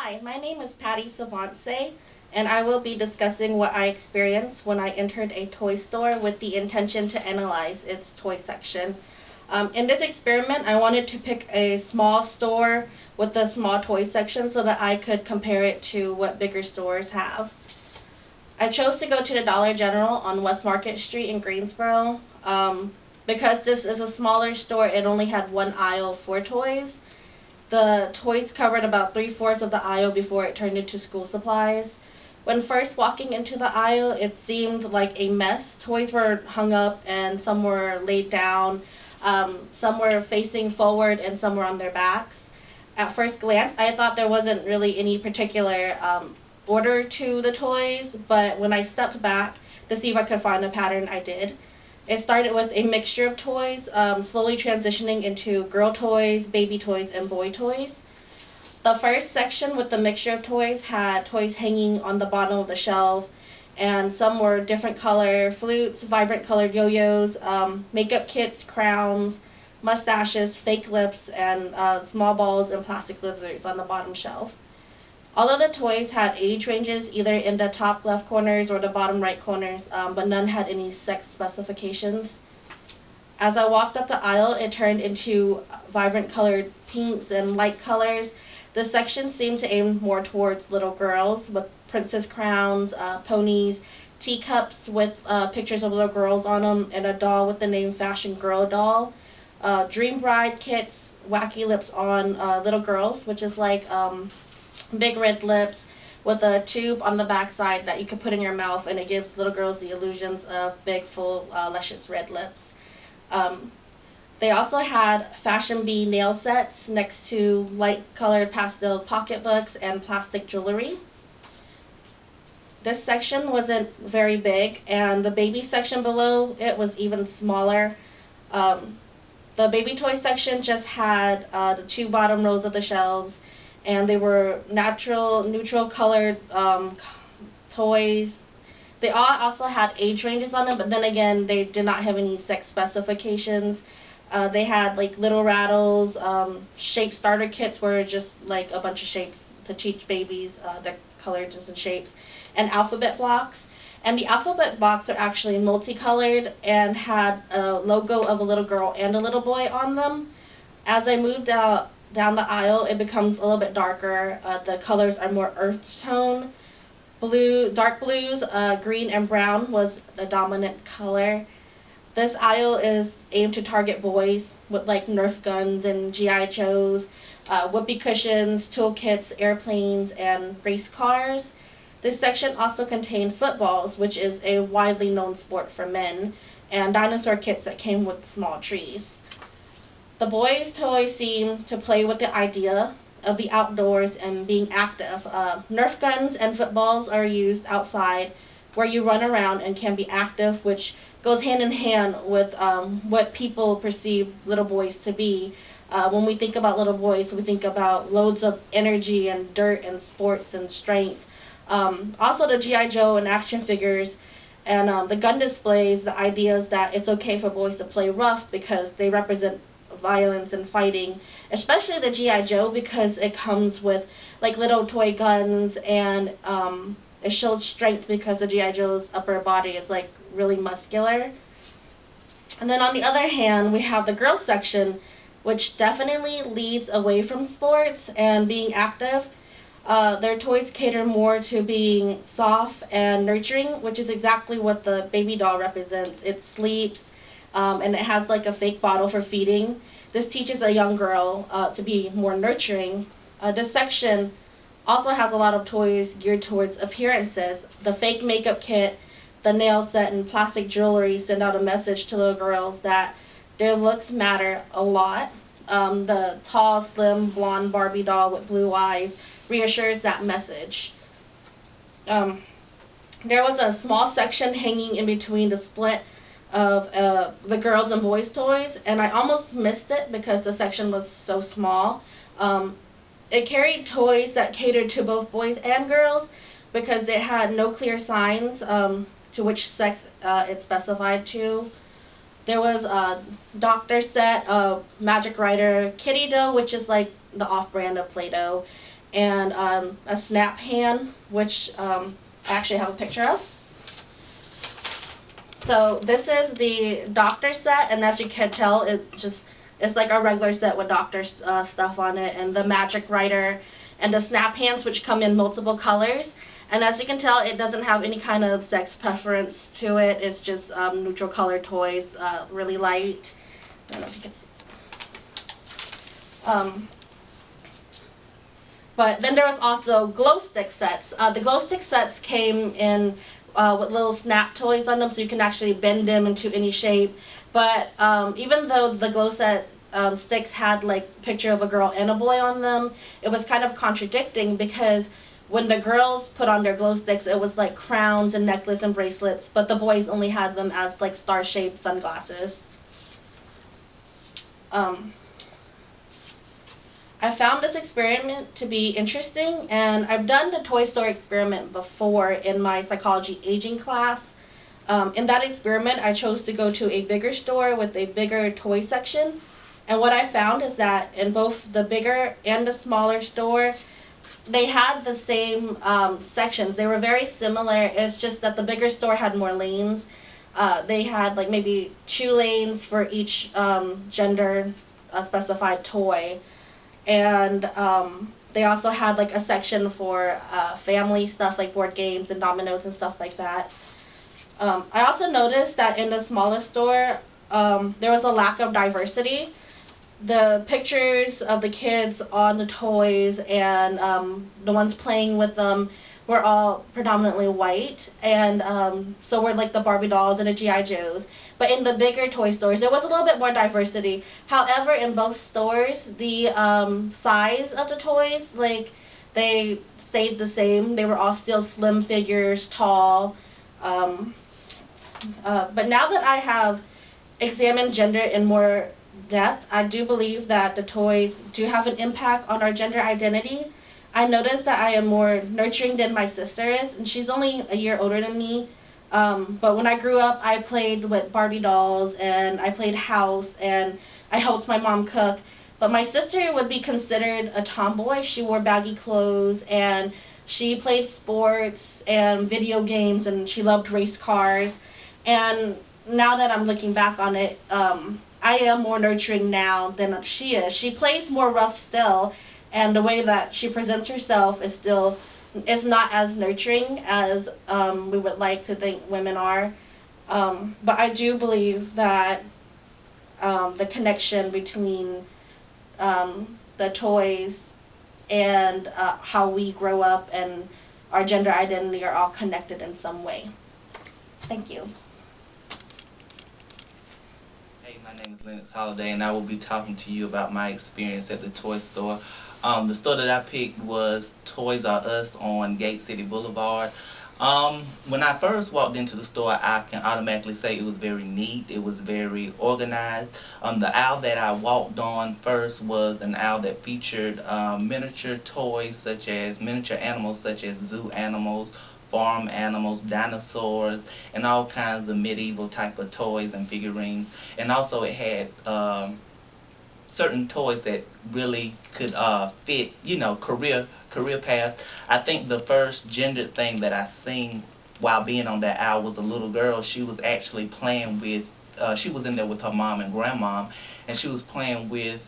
Hi, my name is Patty Savantse, and I will be discussing what I experienced when I entered a toy store with the intention to analyze its toy section. In this experiment, I wanted to pick a small store with a small toy section so that I could compare it to what bigger stores have. I chose to go to the Dollar General on West Market Street in Greensboro. Because this is a smaller store, it only had one aisle for toys. The toys covered about 3/4 of the aisle before it turned into school supplies. When first walking into the aisle, it seemed like a mess. Toys were hung up and some were laid down. Some were facing forward and some were on their backs. At first glance, I thought there wasn't really any particular order to the toys, but when I stepped back to see if I could find a pattern, I did. It started with a mixture of toys, slowly transitioning into girl toys, baby toys, and boy toys. The first section with the mixture of toys had toys hanging on the bottom of the shelf, and some were different color flutes, vibrant colored yo-yos, makeup kits, crowns, mustaches, fake lips, and small balls and plastic lizards on the bottom shelf. Although the toys had age ranges either in the top left corners or the bottom right corners, but none had any sex specifications. As I walked up the aisle, it turned into vibrant colored pinks and light colors. The section seemed to aim more towards little girls with princess crowns, ponies, teacups with pictures of little girls on them, and a doll with the name Fashion Girl Doll. Dream Bride kits, wacky lips on little girls, which is like big red lips with a tube on the back side that you could put in your mouth, and it gives little girls the illusions of big, full, luscious red lips. They also had Fashion Bee nail sets next to light-colored pastel pocketbooks and plastic jewelry. This section wasn't very big, and the baby section below it was even smaller. The baby toy section just had the two bottom rows of the shelves, and they were neutral colored toys. They all also had age ranges on them, but then again, they did not have any sex specifications. They had like little rattles, shape starter kits were just like a bunch of shapes to teach babies their colors and shapes, and alphabet blocks. And the alphabet blocks are actually multicolored and had a logo of a little girl and a little boy on them. As I moved down the aisle, it becomes a little bit darker. The colors are more earth tone. Dark blues, green and brown was the dominant color. This aisle is aimed to target boys with like Nerf guns and G.I. Joes, whoopee cushions, toolkits, airplanes, and race cars. This section also contained footballs, which is a widely known sport for men, and dinosaur kits that came with small trees. The boys' toys seem to play with the idea of the outdoors and being active. Nerf guns and footballs are used outside where you run around and can be active, which goes hand in hand with what people perceive little boys to be. When we think about little boys, we think about loads of energy and dirt and sports and strength. Also the G.I. Joe and action figures and the gun displays, the idea is that it's okay for boys to play rough because they represent violence and fighting, especially the G.I. Joe, because it comes with like little toy guns, and it shows strength because the G.I. Joe's upper body is like really muscular. And then on the other hand, we have the girls section, which definitely leads away from sports and being active. Their toys cater more to being soft and nurturing, which is exactly what the baby doll represents. It sleeps, and it has like a fake bottle for feeding. This teaches a young girl to be more nurturing. This section also has a lot of toys geared towards appearances. The fake makeup kit, the nail set, and plastic jewelry send out a message to little girls that their looks matter a lot. The tall, slim, blonde Barbie doll with blue eyes reassures that message. There was a small section hanging in between the split of the girls and boys toys, and I almost missed it because the section was so small. It carried toys that catered to both boys and girls because it had no clear signs to which sex it specified to. There was a doctor set, a magic writer, Kitty Dough, which is like the off-brand of Play-Doh, and a snap hand, which I actually have a picture of. So this is the doctor set, and as you can tell, it's like a regular set with doctor stuff on it, and the magic writer, and the snap hands, which come in multiple colors. And as you can tell, it doesn't have any kind of sex preference to it. It's just neutral color toys, really light. I don't know if you can see. But then there was also glow stick sets. The glow stick sets came in with little snap toys on them, so you can actually bend them into any shape. But even though the glow set sticks had like a picture of a girl and a boy on them, it was kind of contradicting, because when the girls put on their glow sticks, it was like crowns and necklace and bracelets, but the boys only had them as like star-shaped sunglasses. I found this experiment to be interesting, and I've done the toy store experiment before in my psychology aging class. In that experiment, I chose to go to a bigger store with a bigger toy section, and what I found is that in both the bigger and the smaller store, they had the same sections. They were very similar. It's just that the bigger store had more lanes. They had like maybe 2 lanes for each gender specified toy. And they also had like a section for family stuff like board games and dominoes and stuff like that. I also noticed that in the smaller store there was a lack of diversity. The pictures of the kids on the toys and the ones playing with them were all predominantly white, and so were like the Barbie dolls and the G.I. Joes. But in the bigger toy stores, there was a little bit more diversity. However, in both stores, the size of the toys, like, they stayed the same. They were all still slim figures, tall. But now that I have examined gender in more depth, I do believe that the toys do have an impact on our gender identity. I noticed that I am more nurturing than my sister is, and she's only a year older than me. But when I grew up, I played with Barbie dolls, and I played house, and I helped my mom cook. But my sister would be considered a tomboy. She wore baggy clothes, and she played sports and video games, and she loved race cars. And now that I'm looking back on it, I am more nurturing now than she is. She plays more rough still, and the way that she presents herself is not as nurturing as we would like to think women are. But I do believe that the connection between the toys and how we grow up and our gender identity are all connected in some way. Thank you. Hey, my name is Lennox Holiday, and I will be talking to you about my experience at the toy store. The store that I picked was Toys R Us on Gate City Boulevard. When I first walked into the store, I can automatically say it was very neat. It was very organized. The aisle that I walked on first was an aisle that featured miniature toys, such as miniature animals such as zoo animals, farm animals, dinosaurs, and all kinds of medieval type of toys and figurines. And also it had certain toys that really could fit, you know, career paths. I think the first gendered thing that I seen while being on that aisle was a little girl. She was actually playing with, she was in there with her mom and grandmom, and she was playing with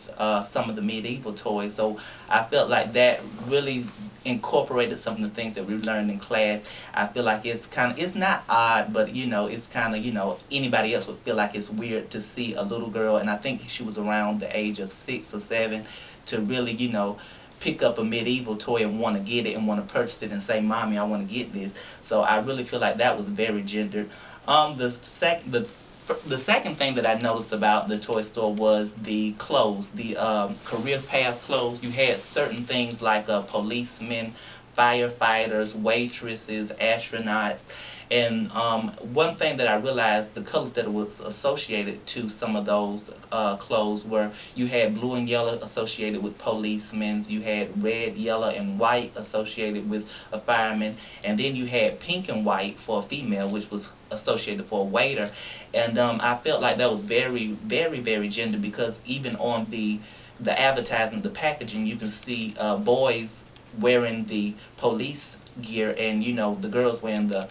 some of the medieval toys. So I felt like that really incorporated some of the things that we learned in class. I feel like it's not odd, but you know, it's kind of, you know, anybody else would feel like it's weird to see a little girl, and I think she was around the age of 6 or 7, to really, you know, pick up a medieval toy and want to get it and want to purchase it and say, "Mommy, I want to get this." So I really feel like that was very gendered. The second thing that I noticed about the toy store was the clothes, the career path clothes. You had certain things like policemen, firefighters, waitresses, astronauts. And one thing that I realized, the colors that was associated to some of those clothes were, you had blue and yellow associated with policemen, you had red, yellow, and white associated with a fireman, and then you had pink and white for a female, which was associated for a waiter. And I felt like that was very, very, very gendered, because even on the advertisement, the packaging, you can see boys wearing the police gear, and the girls wearing the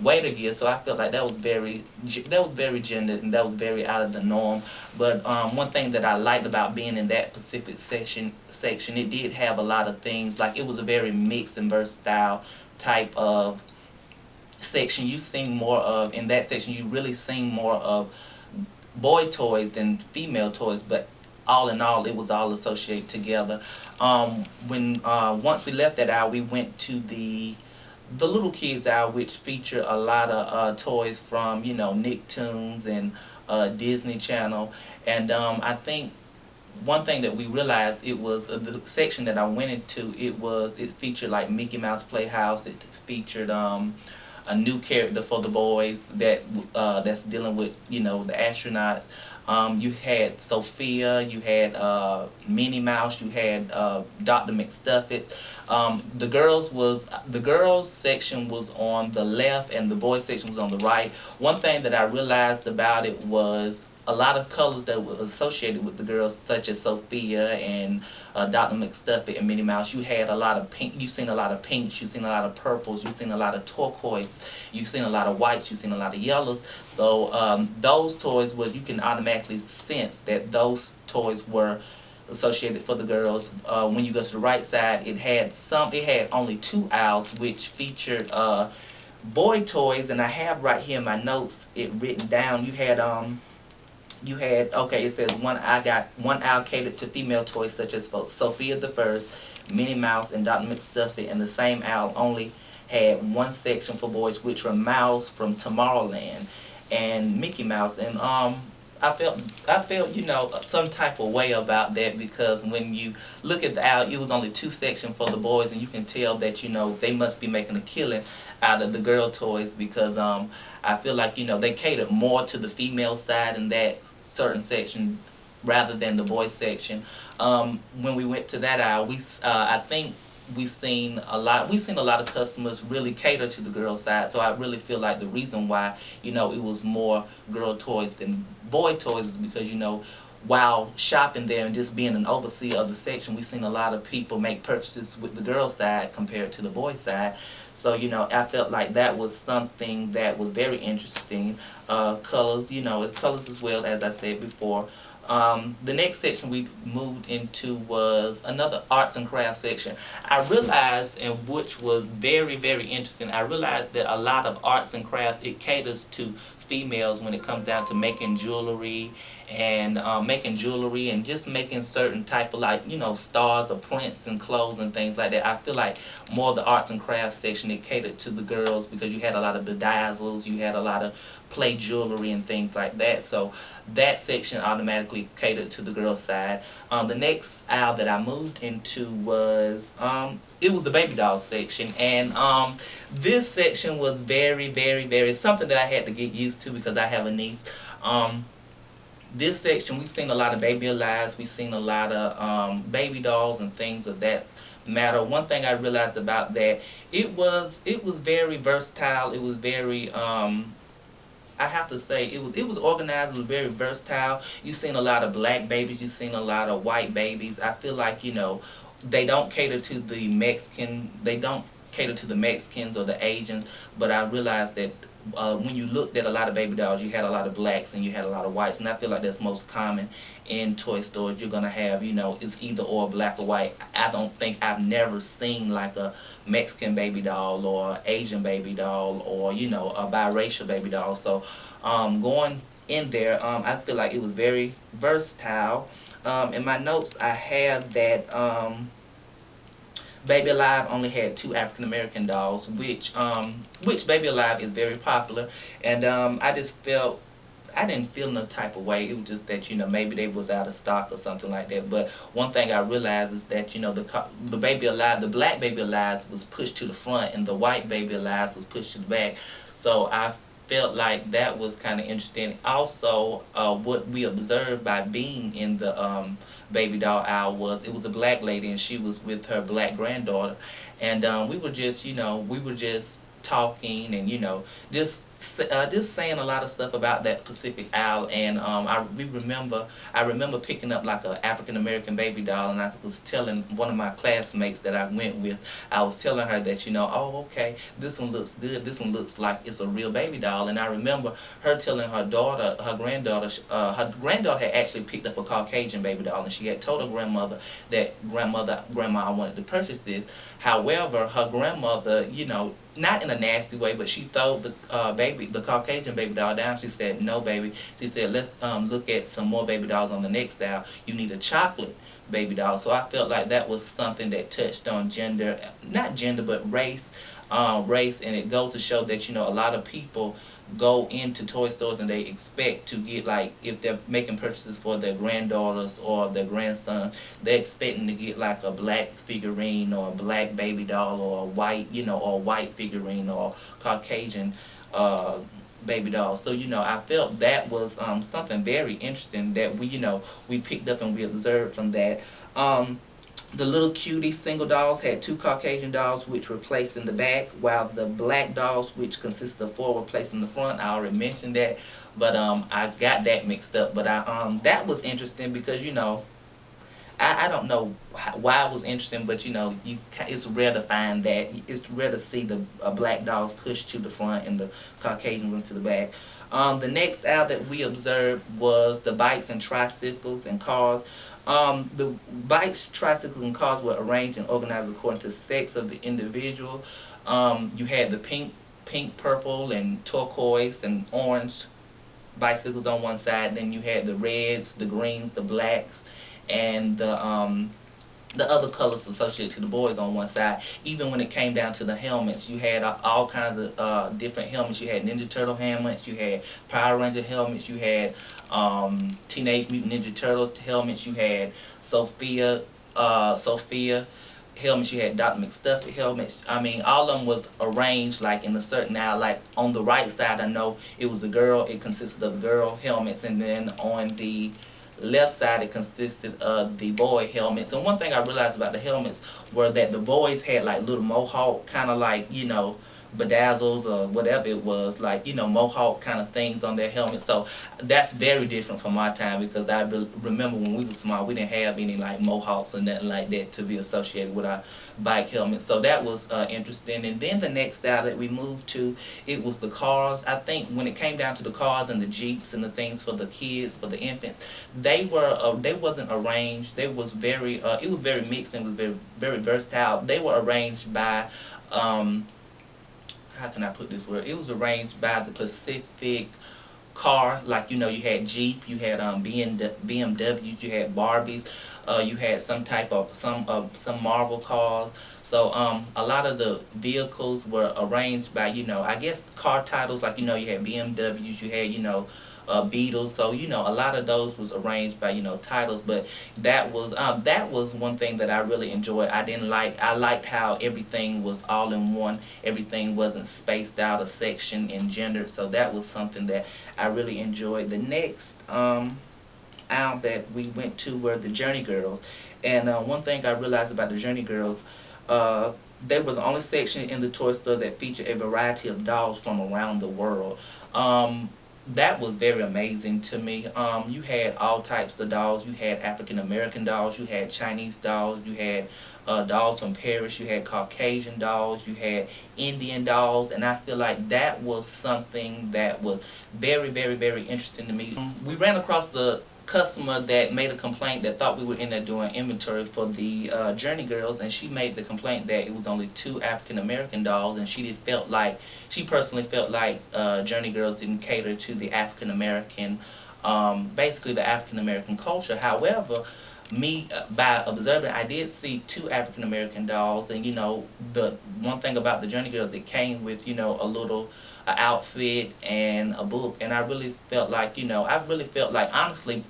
waiter gear. So I felt like that was very gendered, and that was very out of the norm. But one thing that I liked about being in that specific section, it did have a lot of things. Like, it was a very mixed and versatile type of section. You seen more of, in that section, you really seen more of boy toys than female toys, but all in all, it was all associated together. When once we left that aisle, we went to the little kids aisle, which featured a lot of toys from Nicktoons and Disney Channel. And I think one thing that we realized, it was the section that I went into, it featured like Mickey Mouse Playhouse. It featured a new character for the boys that's dealing with the astronauts. You had Sophia, you had Minnie Mouse, you had Dr. McStuffit. The girls section was on the left and the boys section was on the right. One thing that I realized about it was a lot of colors that were associated with the girls, such as Sophia and Dr. McStuffit and Minnie Mouse. You had a lot of pink. You've seen a lot of pinks. You've seen a lot of purples. You've seen a lot of turquoise. You've seen a lot of whites. You've seen a lot of yellows. So those toys, you can automatically sense that those toys were associated for the girls. When you go to the right side, it had only 2 aisles which featured boy toys, and I have right here in my notes it written down. It says I got one aisle catered to female toys such as Sophia the First, Minnie Mouse, and Dr. McStuffit, and the same aisle only had one section for boys, which were Mouse from Tomorrowland and Mickey Mouse. And I felt some type of way about that, because when you look at the aisle, it was only 2 sections for the boys, and you can tell that they must be making a killing out of the girl toys, because I feel like they catered more to the female side in that certain section rather than the boys section. When we went to that aisle, I think we've seen a lot of customers really cater to the girl side. So I really feel like the reason why it was more girl toys than boy toys is because while shopping there and just being an overseer of the section, we've seen a lot of people make purchases with the girl side compared to the boy side. So I felt like that was something that was very interesting. Colors, colors as well, as I said before. The next section we moved into was another arts and crafts section. I realized, and which was very, very interesting, I realized that a lot of arts and crafts, it caters to females when it comes down to making jewelry and just making certain type of stars or prints and clothes and things like that. I feel like more of the arts and crafts section, it catered to the girls, because you had a lot of bedazzles, you had a lot of play jewelry and things like that. So that section automatically catered to the girls side. The next aisle that I moved into was it was the baby doll section, and this section was very, very, very something that I had to get used to because I have a niece. This section, we've seen a lot of baby alives, we've seen a lot of baby dolls and things of that matter. One thing I realized about that, it was very versatile. It was very I have to say, it was organized. It was very versatile. You've seen a lot of black babies. You've seen a lot of white babies. I feel like they don't cater to the Mexican. They don't cater to the Mexicans or the Asians. But I realized that when you looked at a lot of baby dolls, you had a lot of blacks and you had a lot of whites, and I feel like that's most common in toy stores. You're gonna have, it's either or black or white. I've never seen like a Mexican baby doll or Asian baby doll or a biracial baby doll. So going in there, I feel like it was very versatile. In my notes, I have that Baby Alive only had 2 African American dolls, which Baby Alive is very popular, and I didn't feel no type of way. It was just that maybe they was out of stock or something like that. But one thing I realized is that the Baby Alive, the black Baby Alive was pushed to the front, and the white Baby Alive was pushed to the back. So I felt like that was kind of interesting. Also, what we observed by being in the baby doll aisle was it was a black lady, and she was with her black granddaughter, and we were just talking and just just saying a lot of stuff about that Pacific aisle, and I remember picking up like a African American baby doll, and I was telling one of my classmates that I went with, I was telling her that, oh, okay, this one looks good, this one looks like it's a real baby doll. And I remember her telling her granddaughter had actually picked up a Caucasian baby doll, and she had told her grandmother that, grandma, I wanted to purchase this. However, her grandmother, not in a nasty way, but she threw the Caucasian baby doll down. She said, "No, baby." She said, "Let's look at some more baby dolls on the next aisle. You need a chocolate baby doll." So I felt like that was something that touched on gender, not gender, but race, and it goes to show that, a lot of people go into toy stores and they expect to get, like, if they're making purchases for their granddaughters or their grandson, they're expecting to get like a black figurine or a black baby doll or a white, or a white figurine or Caucasian baby doll. So, I felt that was something very interesting that we picked up and we observed from that. The little cutie single dolls had 2 Caucasian dolls which were placed in the back, while the black dolls, which consisted of 4, were placed in the front. I already mentioned that, but I got that mixed up. But that was interesting because, I don't know why it was interesting, but it's rare to find that. It's rare to see the black dolls pushed to the front and the Caucasian ones to the back. The next aisle that we observed was the bikes and tricycles and cars. The bikes, tricycles, and cars were arranged and organized according to sex of the individual. You had the pink, purple, and turquoise and orange bicycles on one side. Then you had the reds, the greens, the blacks, and the other colors associated to the boys on one side. Even when it came down to the helmets, you had all kinds of different helmets. You had Ninja Turtle helmets, you had Power Ranger helmets, you had Teenage Mutant Ninja Turtle helmets, you had Sophia helmets, you had Dr. McStuffy helmets. I mean, all of them was arranged like in a certain aisle. Like on the right side, I know it was a girl, it consisted of girl helmets, and then on the left side it consisted of the boy helmets. And one thing I realized about the helmets were that the boys had like little mohawk, kind of like, bedazzles or whatever it was, like, mohawk kind of things on their helmets. So that's very different from my time, because I remember when we were small, we didn't have any like mohawks or nothing like that to be associated with our bike helmets. So that was interesting. And then the next style that we moved to, it was the cars. I think when it came down to the cars and the Jeeps and the things for the kids, for the infants, they wasn't arranged. They was very it was very mixed and was very, very versatile. They were arranged by how can I put this word? It was arranged by the Pacific car. Like, you had Jeep, you had BMWs, you had Barbies, you had some Marvel cars. So a lot of the vehicles were arranged by, I guess car titles. Like, you had BMWs, you had, Beatles. So, a lot of those was arranged by, titles. But that was one thing that I really enjoyed. I liked how everything was all in one. Everything wasn't spaced out a section and gendered. So that was something that I really enjoyed. The next aisle that we went to were the Journey Girls. And one thing I realized about the Journey Girls, they were the only section in the toy store that featured a variety of dolls from around the world. That was very amazing to me. You had all types of dolls. You had African American dolls, you had Chinese dolls, you had dolls from Paris, you had Caucasian dolls, you had Indian dolls, and I feel like that was something that was very, very, very interesting to me. We ran across the customer that made a complaint, that thought we were in there doing inventory for the Journey Girls, and she made the complaint that it was only 2 African American dolls, and she personally felt like Journey Girls didn't cater to the African American, basically the African American culture. However, by observing, I did see 2 African American dolls, and the one thing about the Journey Girls, it came with a little outfit and a book, and I really felt like honestly,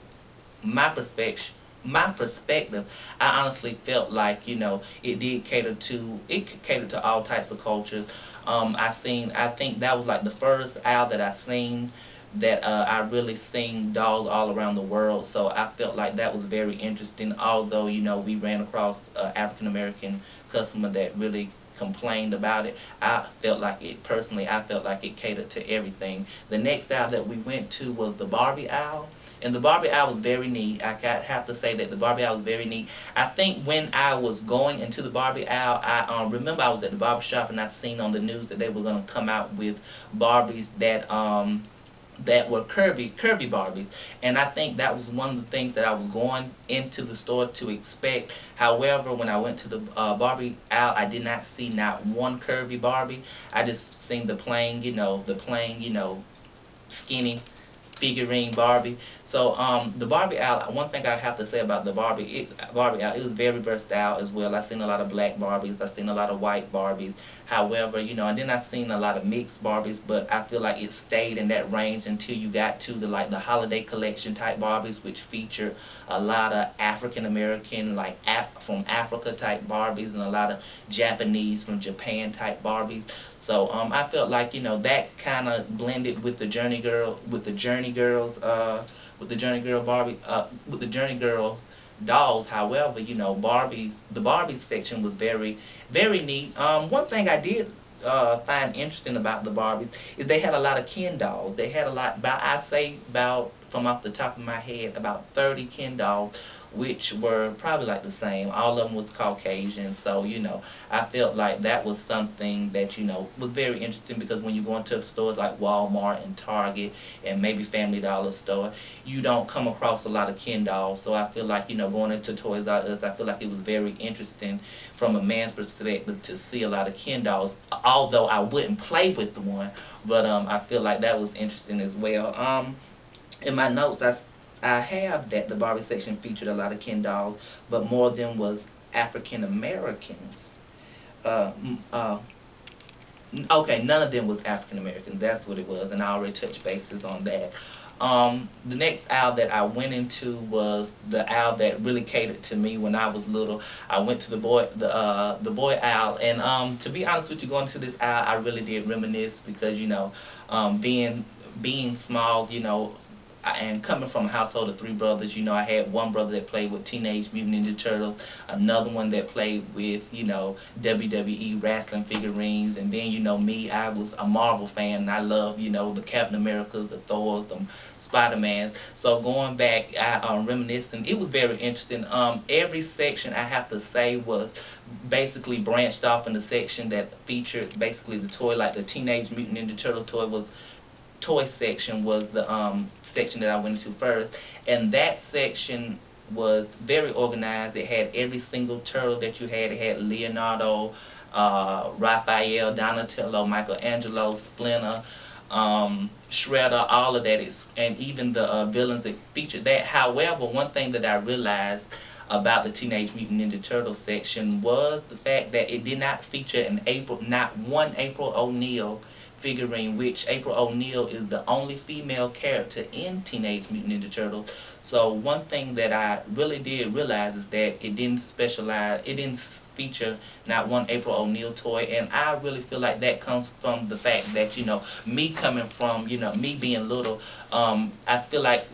my perspective, I honestly felt like it catered to all types of cultures. I think that was like the first aisle that I seen that I really seen dolls all around the world. So I felt like that was very interesting. Although we ran across African American customer that really complained about it. I felt like it catered to everything. The next aisle that we went to was the Barbie aisle. And the Barbie aisle was very neat. Have to say that the Barbie aisle was very neat. I think when I was going into the Barbie aisle, I remember I was at the barber shop and I seen on the news that they were going to come out with Barbies that were curvy Barbies, and I think that was one of the things that I was going into the store to expect. However, when I went to the Barbie aisle, I did not see not one curvy Barbie. I just seen the plain, skinny figurine Barbie. So the Barbie aisle, one thing I have to say about the Barbie aisle, it was very versatile as well. I seen a lot of black Barbies, I seen a lot of white Barbies. However, and then I seen a lot of mixed Barbies, but I feel like it stayed in that range until you got to the holiday collection type Barbies, which featured a lot of African American, from Africa type Barbies, and a lot of Japanese from Japan type Barbies. So I felt like that kind of blended with the Journey Girl, with the Journey Girl dolls. However, the Barbie section was very, very neat. One thing I did find interesting about the Barbies is they had a lot of Ken dolls. They had a lot, I'd say about, from off the top of my head, about 30 Ken dolls, which were probably like the same. All of them was Caucasian. So I felt like that was something that was very interesting, because when you go into stores like Walmart and Target and maybe Family Dollar store, you don't come across a lot of Ken dolls. So I feel like going into Toys R Us, I feel like it was very interesting from a man's perspective to see a lot of Ken dolls. Although I wouldn't play with the one, but I feel like that was interesting as well. In my notes, I have that the Barbie section featured a lot of Ken dolls, but more of them was African Americans. Okay, none of them was African Americans. That's what it was, and I already touched bases on that. The next aisle that I went into was the aisle that really catered to me when I was little. I went to the boy aisle, and to be honest with you, going to this aisle, I really did reminisce, because being small, and coming from a household of 3 brothers, I had one brother that played with Teenage Mutant Ninja Turtles, another one that played with, WWE wrestling figurines, and then, me, I was a Marvel fan, and I loved, the Captain Americas, the Thors, the Spider-Man. So going back, reminiscing, it was very interesting. Every section, I have to say, was basically branched off in the section that featured basically the toy, like the Teenage Mutant Ninja Turtle toy section was the section that I went into first, and that section was very organized. It had every single turtle that you had. It had Leonardo, Raphael, Donatello, Michelangelo, Splinter, Shredder, all of that, and even the villains that featured that. However, one thing that I realized about the Teenage Mutant Ninja Turtle section was the fact that it did not feature not one April O'Neil figurine, which April O'Neil is the only female character in Teenage Mutant Ninja Turtles. So one thing that I really did realize is that it didn't feature not one April O'Neil toy, and I really feel like that comes from the fact that me coming from me being little, I feel like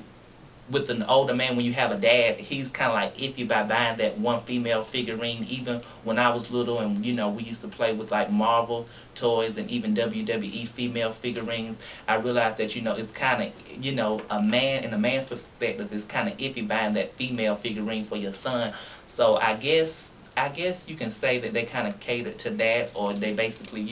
with an older man, when you have a dad, he's kind of like iffy by buying that one female figurine. Even when I was little, and we used to play with like Marvel toys and even WWE female figurines, I realized that it's kind of a man, in a man's perspective, it's kind of iffy buying that female figurine for your son. So I guess you can say that they kind of catered to that, or they basically,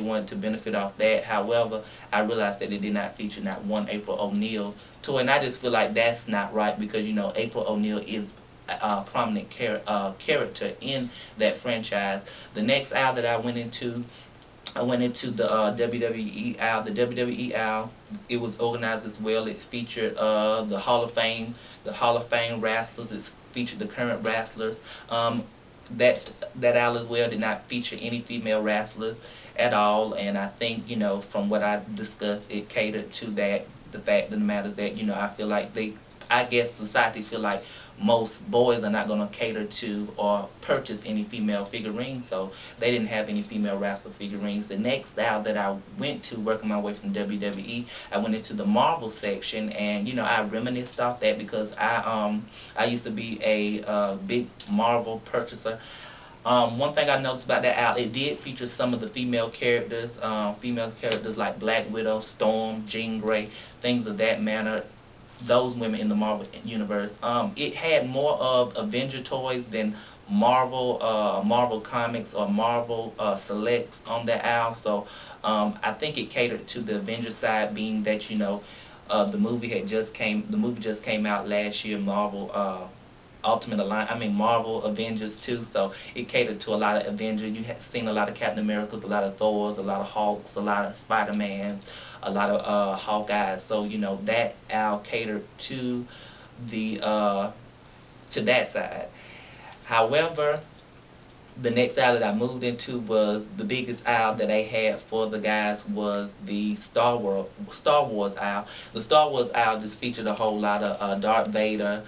wanted to benefit off that. However, I realized that it did not feature not one April O'Neil toy, and I just feel like that's not right, because April O'Neil is a prominent character in that franchise. The next aisle that I went into the WWE aisle. The WWE aisle, it was organized as well. It featured the Hall of Fame wrestlers. It featured the current wrestlers. That aisle as well did not feature any female wrestlers at all, and I think from what I discussed, it catered to that. The fact of the matter is that I feel like I guess society feel like most boys are not going to cater to or purchase any female figurines, so they didn't have any female wrestler figurines. The next aisle that I went to, working my way from WWE, I went into the Marvel section, and you know, I reminisced off that because I used to be a big Marvel purchaser. One thing I noticed about that aisle, it did feature some of the female characters like Black Widow, Storm, Jean Grey, things of that manner. Those women in the Marvel universe. It had more of Avenger toys than Marvel Comics or Marvel Selects on that aisle. So I think it catered to the Avenger side, being that, you know, the movie just came out last year, Marvel Avengers 2, so it catered to a lot of Avengers. You had seen a lot of Captain Americas, a lot of Thors, a lot of Hulks, a lot of Spider-Man, a lot of Hawkeyes. So, you know, that aisle catered to the to that side. However, the next aisle that I moved into was the biggest aisle that they had for the guys, was the Star Wars aisle. The Star Wars aisle just featured a whole lot of Darth Vader,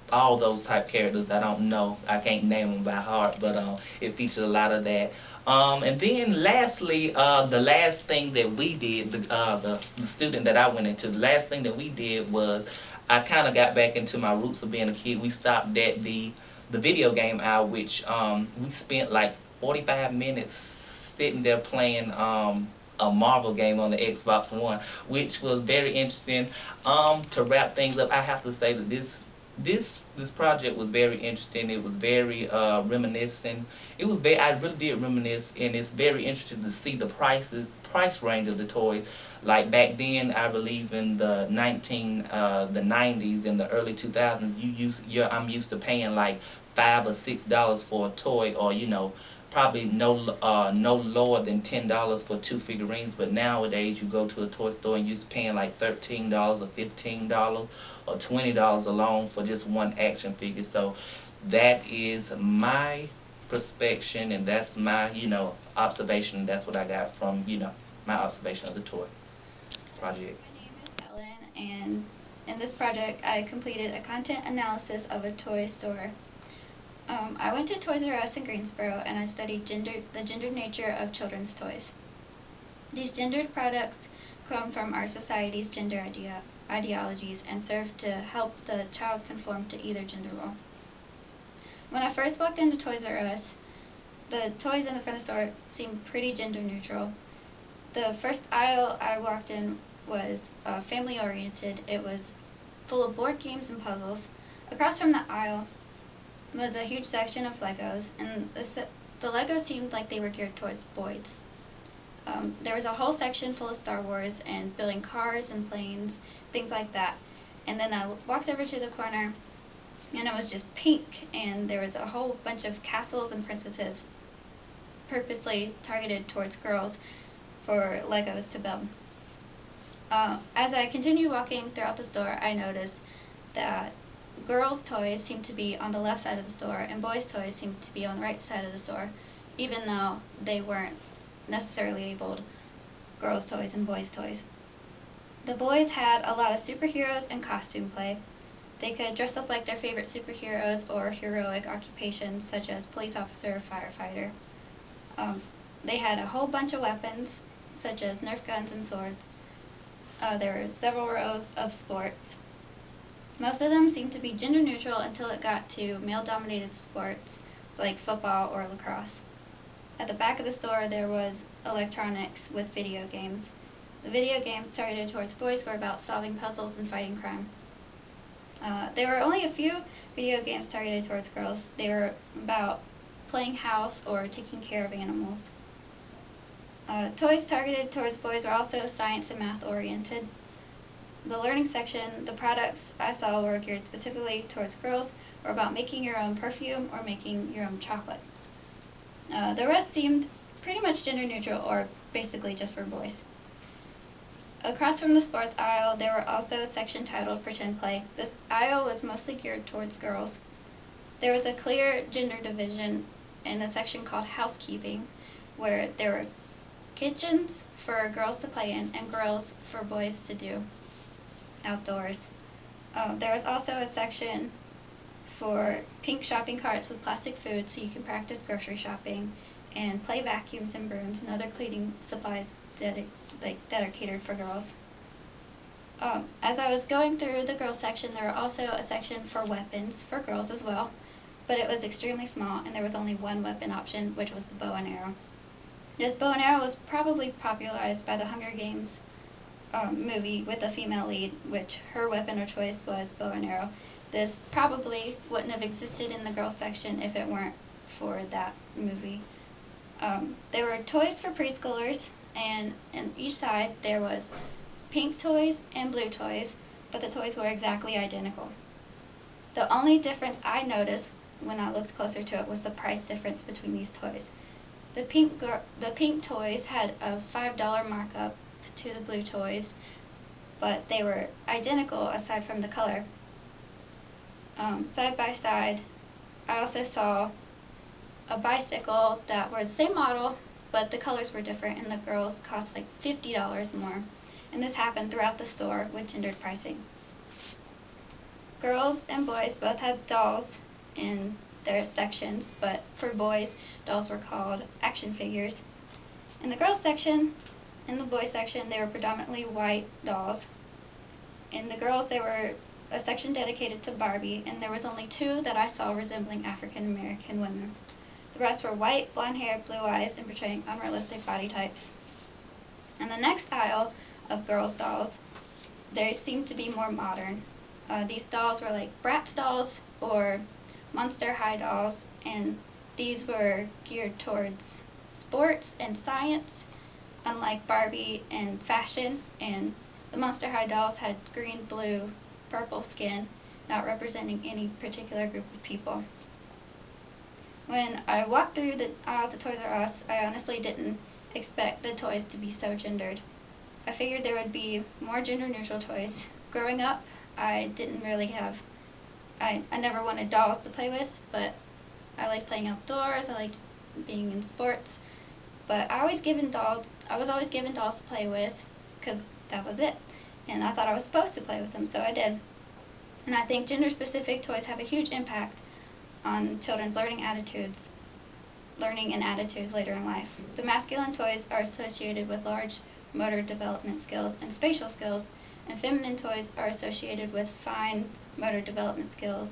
all those type characters. I don't know, I can't name them by heart, but it featured a lot of that. And then lastly, the last thing that we did, the student that I went into, the last thing that we did was, I kind of got back into my roots of being a kid. We stopped at the video game aisle, which we spent like 45 minutes sitting there playing a Marvel game on the Xbox One, which was very interesting. To wrap things up, I have to say that this project was very interesting. It was very reminiscent. I really did reminisce, and it's very interesting to see the price range of the toys. Like back then, I believe in the 90s and the early 2000s, I'm used to paying like $5 or $6 for a toy, or you know, probably no lower than $10 for 2 figurines. But nowadays, you go to a toy store and you're paying like $13 or $15 or $20 alone for just one action figure. So that is my perspective, and that's my, you know, observation. That's what I got from, you know, my observation of the toy project. My name is Ellen, and in this project I completed a content analysis of a toy store. I went to Toys R Us in Greensboro, and I studied the gendered nature of children's toys. These gendered products come from our society's gender ideologies and serve to help the child conform to either gender role. When I first walked into Toys R Us, the toys in the front of the store seemed pretty gender neutral. The first aisle I walked in was family oriented. It was full of board games and puzzles. Across from the aisle was a huge section of Legos, and the Legos seemed like they were geared towards boys. There was a whole section full of Star Wars and building cars and planes, things like that. And then I walked over to the corner, and it was just pink, and there was a whole bunch of castles and princesses purposely targeted towards girls for Legos to build. As I continued walking throughout the store, I noticed that girls' toys seemed to be on the left side of the store, and boys' toys seemed to be on the right side of the store, even though they weren't necessarily labeled girls' toys and boys' toys. The boys had a lot of superheroes and costume play. They could dress up like their favorite superheroes or heroic occupations such as police officer or firefighter. They had a whole bunch of weapons such as Nerf guns and swords. There were several rows of sports. Most of them seemed to be gender neutral until it got to male-dominated sports like football or lacrosse. At the back of the store there was electronics with video games. The video games targeted towards boys were about solving puzzles and fighting crime. There were only a few video games targeted towards girls. They were about playing house or taking care of animals. Toys targeted towards boys were also science and math oriented. The learning section, the products I saw were geared specifically towards girls, or about making your own perfume or making your own chocolate. The rest seemed pretty much gender neutral, or basically just for boys. Across from the sports aisle, there were also a section titled Pretend Play. This aisle was mostly geared towards girls. There was a clear gender division in a section called Housekeeping, where there were kitchens for girls to play in and grills for boys to do outdoors. There was also a section for pink shopping carts with plastic food so you can practice grocery shopping and play vacuums and brooms and other cleaning supplies that are catered for girls. As I was going through the girls section, there was also a section for weapons for girls as well, but it was extremely small and there was only one weapon option, which was the bow and arrow. This bow and arrow was probably popularized by the Hunger Games movie with a female lead, which her weapon of choice was bow and arrow. This probably wouldn't have existed in the girls section if it weren't for that movie. There were toys for preschoolers, and on each side there was pink toys and blue toys, but the toys were exactly identical. The only difference I noticed when I looked closer to it was the price difference between these toys. The pink toys had a $5 markup to the blue toys, but they were identical aside from the color. Side by side, I also saw a bicycle that were the same model, but the colors were different, and the girls cost like $50 more. And this happened throughout the store with gendered pricing. Girls and boys both had dolls in their sections, but for boys, dolls were called action figures. In the girls section, in the boys section, they were predominantly white dolls. In the girls, there were a section dedicated to Barbie, and there was only two that I saw resembling African American women. The rest were white, blonde hair, blue eyes, and portraying unrealistic body types. In the next aisle of girls' dolls, they seemed to be more modern. These dolls were like Bratz dolls or Monster High dolls, and these were geared towards sports and science, unlike Barbie and fashion, and the Monster High dolls had green, blue, purple skin, not representing any particular group of people. When I walked through the aisles of Toys R Us, I honestly didn't expect the toys to be so gendered. I figured there would be more gender-neutral toys. Growing up, I didn't really have, I never wanted dolls to play with, but I liked playing outdoors, I liked being in sports, but I was always given dolls to play with, because that was it, and I thought I was supposed to play with them, so I did. And I think gender-specific toys have a huge impact on children's learning and attitudes later in life. The masculine toys are associated with large motor development skills and spatial skills, and feminine toys are associated with fine motor development skills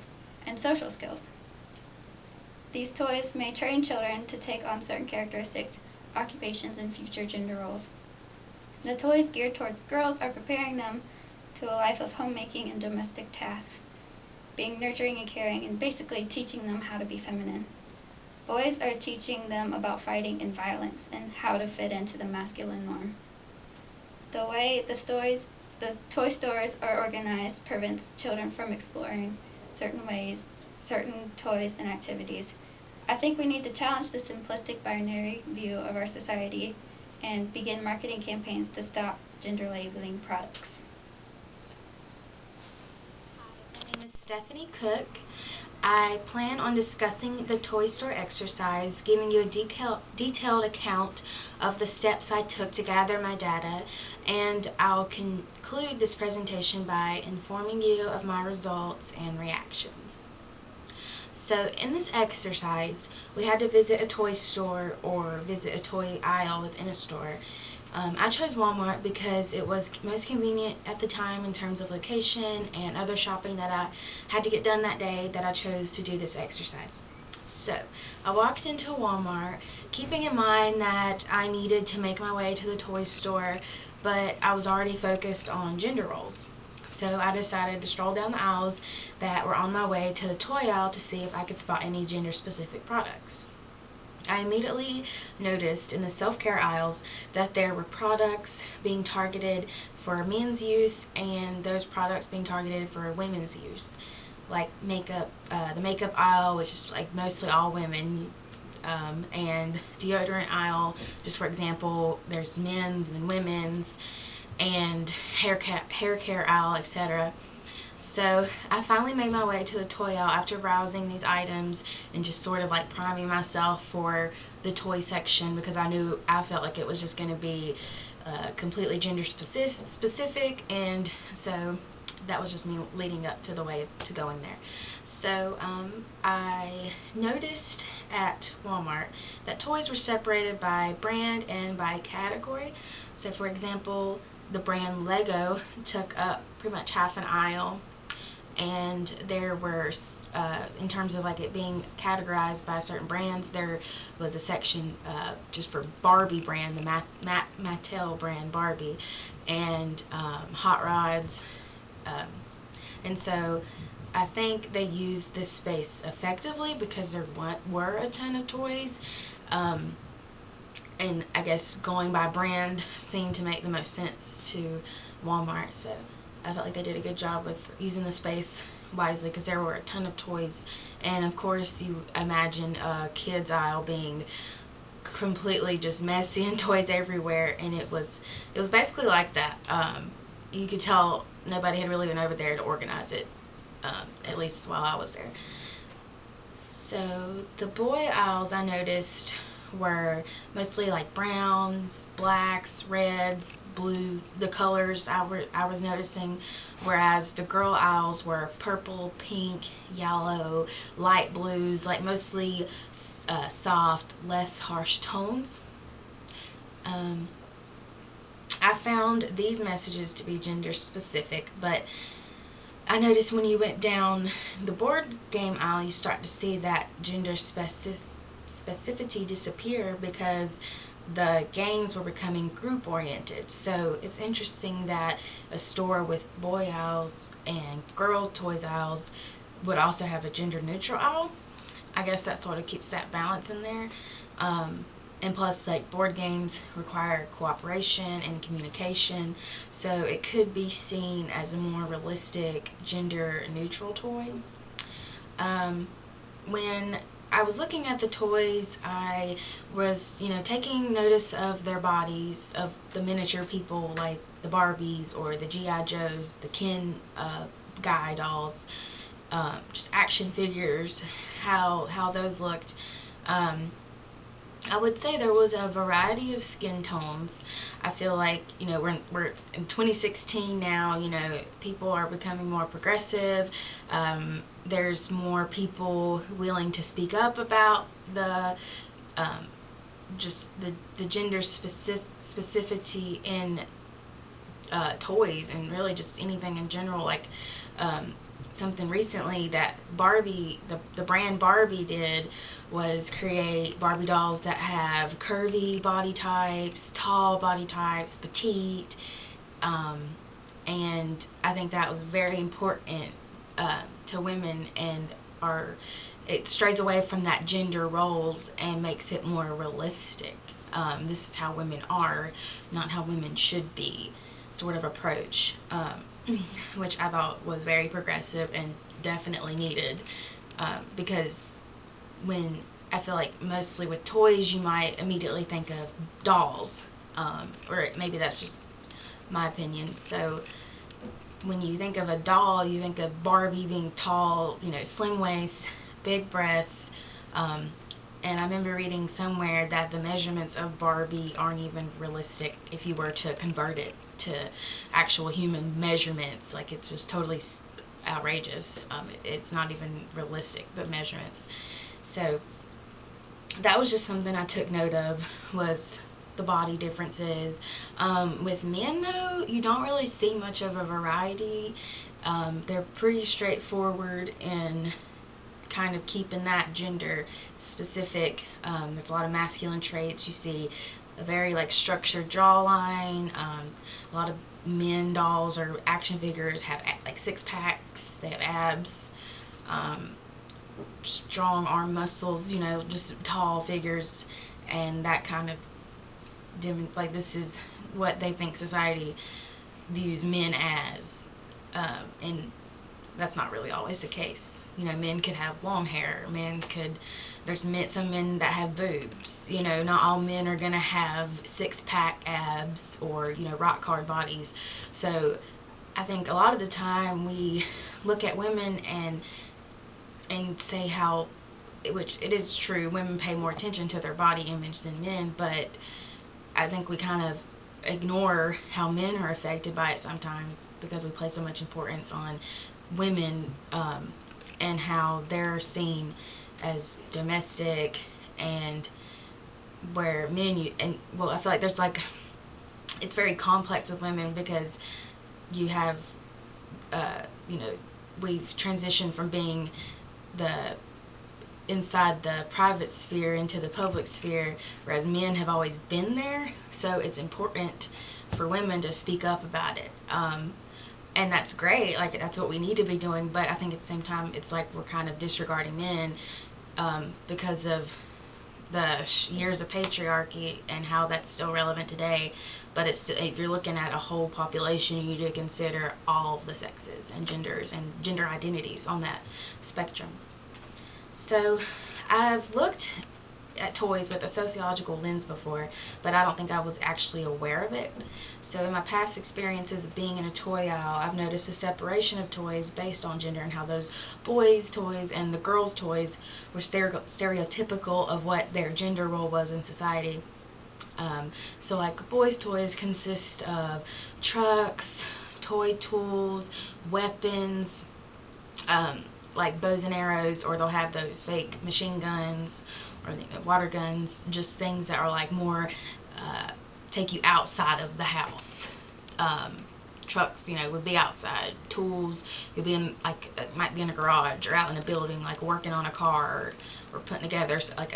and social skills. These toys may train children to take on certain characteristics, occupations, and future gender roles. The toys geared towards girls are preparing them to a life of homemaking and domestic tasks, being nurturing and caring, and basically teaching them how to be feminine. Boys are teaching them about fighting and violence and how to fit into the masculine norm. The way the toy stores are organized prevents children from exploring certain toys and activities. I think we need to challenge the simplistic binary view of our society and begin marketing campaigns to stop gender labeling products. Hi, my name is Stephanie Cook. I plan on discussing the toy store exercise, giving you a detailed account of the steps I took to gather my data, and I'll conclude this presentation by informing you of my results and reactions. So in this exercise, we had to visit a toy store or visit a toy aisle within a store. I chose Walmart because it was most convenient at the time in terms of location and other shopping that I had to get done that day that I chose to do this exercise. So I walked into Walmart, keeping in mind that I needed to make my way to the toy store, but I was already focused on gender roles. So I decided to stroll down the aisles that were on my way to the toy aisle to see if I could spot any gender-specific products. I immediately noticed in the self-care aisles that there were products being targeted for men's use and those products being targeted for women's use, like makeup, the makeup aisle, which is like mostly all women, and deodorant aisle, just for example, there's men's and women's, and hair care aisle, etc. So I finally made my way to the toy aisle after browsing these items and just sort of like priming myself for the toy section, because I felt like it was just going to be completely gender specific, and so that was just me leading up to the way to going there. So I noticed at Walmart that toys were separated by brand and by category. So for example, the brand Lego took up pretty much half an aisle, and there were in terms of like it being categorized by certain brands, there was a section just for Barbie brand, the Mattel brand Barbie, and Hot Rods, and so I think they used this space effectively because there were a ton of toys, and I guess going by brand seemed to make the most sense to Walmart, so I felt like they did a good job with using the space wisely because there were a ton of toys, and of course you imagine a kids aisle being completely just messy and toys everywhere, and it was basically like that. You could tell nobody had really been over there to organize it, at least while I was there. So the boy aisles I noticed were mostly like browns, blacks, reds, blue, the colors I was noticing, whereas the girl aisles were purple, pink, yellow, light blues, like mostly soft, less harsh tones. I found these messages to be gender specific, but I noticed when you went down the board game aisle, you start to see that gender specificity disappear because the games were becoming group oriented. So it's interesting that a store with boy aisles and girl toys aisles would also have a gender neutral aisle. I guess that sort of keeps that balance in there. And plus, like, board games require cooperation and communication, so it could be seen as a more realistic gender neutral toy. When I was looking at the toys, I was, taking notice of their bodies, of the miniature people like the Barbies or the G.I. Joes, the Ken Guy dolls, just action figures, how those looked. I would say there was a variety of skin tones. I feel like, we're in 2016 now, people are becoming more progressive. There's more people willing to speak up about the gender specificity in toys and really just anything in general. Like something recently that Barbie, the brand Barbie did was create Barbie dolls that have curvy body types, tall body types, petite, and I think that was very important to women, and it strays away from that gender roles and makes it more realistic. This is how women are, not how women should be, sort of approach, which I thought was very progressive and definitely needed, because when I feel like mostly with toys you might immediately think of dolls, or maybe that's just my opinion. So when you think of a doll, you think of Barbie being tall, slim waist, big breasts, and I remember reading somewhere that the measurements of Barbie aren't even realistic if you were to convert it to actual human measurements. Like, it's just totally outrageous. It's not even realistic, the measurements. So that was just something I took note of, was the body differences. With men, though, you don't really see much of a variety. They're pretty straightforward in kind of keeping that gender specific. There's a lot of masculine traits. You see a very structured jawline. A lot of men dolls or action figures have like six packs. They have abs, strong arm muscles. Just tall figures, and that kind of this is what they think society views men as, and that's not really always the case. Men could have long hair. There's some men that have boobs. Not all men are gonna have six-pack abs or rock hard bodies. So I think a lot of the time we look at women and say how, which it is true, women pay more attention to their body image than men, but I think we kind of ignore how men are affected by it sometimes because we place so much importance on women and how they're seen as domestic, and where men I feel like there's like, it's very complex with women because you have we've transitioned from being inside the private sphere into the public sphere, whereas men have always been there. So it's important for women to speak up about it, and that's great. Like, that's what we need to be doing. But I think at the same time, it's like we're kind of disregarding men because of the years of patriarchy and how that's still relevant today. But if you're looking at a whole population, you need to consider all of the sexes and genders and gender identities on that spectrum. So I've looked at toys with a sociological lens before, but I don't think I was actually aware of it. So in my past experiences of being in a toy aisle, I've noticed a separation of toys based on gender and how those boys' toys and the girls' toys were stereotypical of what their gender role was in society. So like boys' toys consist of trucks, toy tools, weapons, like bows and arrows, or they'll have those fake machine guns or water guns, just things that are like more take you outside of the house. Trucks, would be outside. Tools, you'll be in, like, it might be in a garage or out in a building, like working on a car or putting together like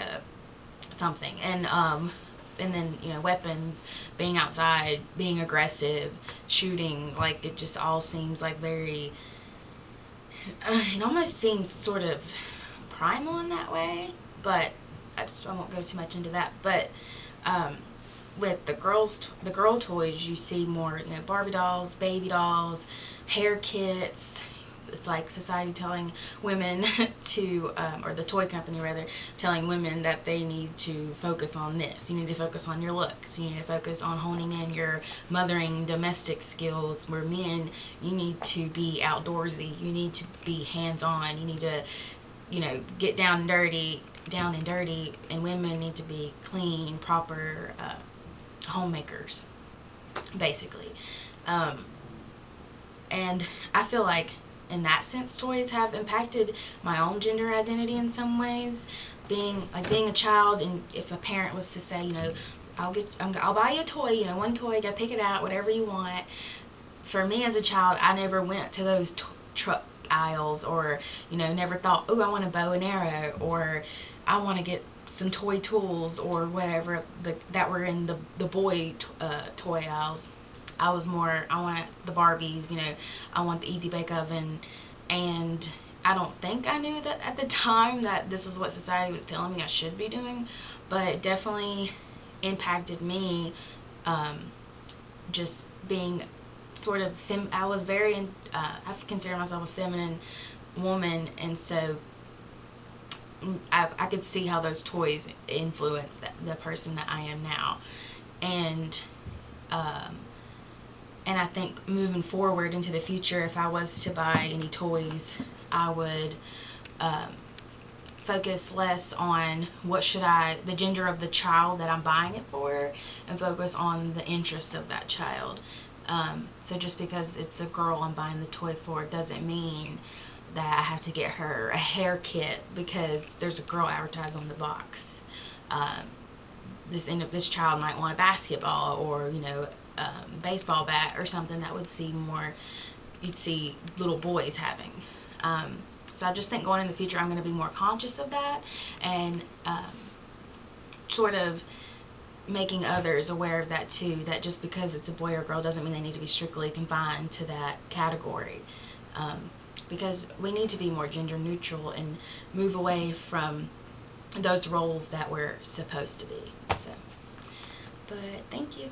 something. And then weapons, being outside, being aggressive, shooting. Like, it just all seems like very. It almost seems sort of primal in that way, but I won't go too much into that. But with the girl toys, you see more, Barbie dolls, baby dolls, hair kits. It's like society telling women to, or the toy company rather, telling women that they need to focus on this. You need to focus on your looks. You need to focus on honing in your mothering, domestic skills. Where men, you need to be outdoorsy. You need to be hands-on. You need to, get down and dirty, and women need to be clean, proper homemakers, basically. And I feel like, in that sense, toys have impacted my own gender identity in some ways. Being a child, and if a parent was to say, I'll buy you a toy, one toy, go pick it out, whatever you want. For me as a child, I never went to those truck aisles, or never thought, oh, I want a bow and arrow, or I want to get some toy tools, or whatever that were in the boy toy aisles. I was more, I want the Barbies, I want the Easy Bake Oven, and I don't think I knew that at the time that this is what society was telling me I should be doing, but it definitely impacted me, just being sort of, I was very, I consider myself a feminine woman, and so I could see how those toys influenced the person that I am now, and I think moving forward into the future, if I was to buy any toys, I would focus less on the gender of the child that I'm buying it for, and focus on the interest of that child. So just because it's a girl I'm buying the toy for doesn't mean that I have to get her a hair kit because there's a girl advertised on the box. This child might want a basketball, or baseball bat, or something that you'd see little boys having. So I just think going in the future, I'm going to be more conscious of that, and sort of making others aware of that too, that just because it's a boy or girl doesn't mean they need to be strictly confined to that category, because we need to be more gender neutral and move away from those roles that we're supposed to be. So, but thank you.